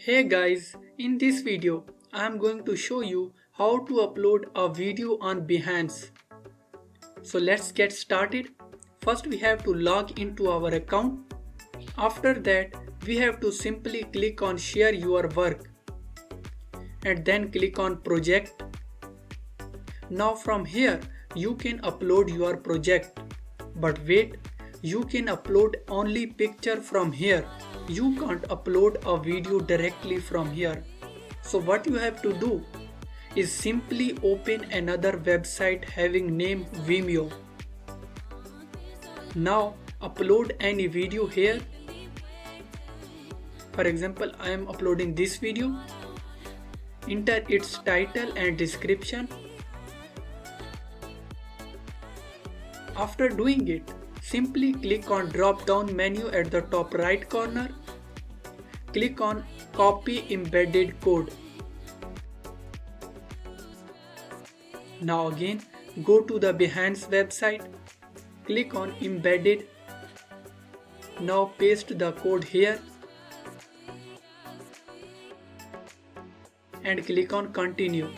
Hey guys, in this video I am going to show you how to upload a video on Behance. So let's get started. First we have to log into our account. After that we have to simply click on share your work and then click on project. Now from here you can upload your project. But wait, you can upload only picture from here. You can't upload a video directly from here. So what you have to do is simply open another website having name Vimeo. Now upload any video here. For example, I am uploading this video. Enter its title and description. After doing it, simply click on drop down menu at the top right corner. Click on copy embedded code. Now again go to the Behance website. Click on embedded. Now paste the code here and click on continue.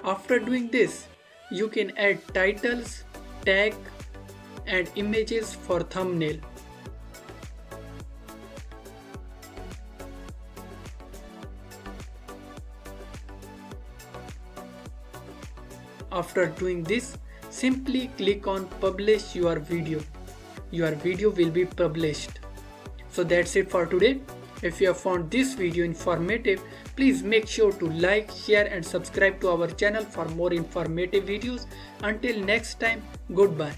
After doing this, you can add titles, tag and images for thumbnail. After doing this, simply click on publish your video. Your video will be published. So that's it for today. If you have found this video informative, please make sure to like, share and subscribe to our channel for more informative videos. Until next time, goodbye.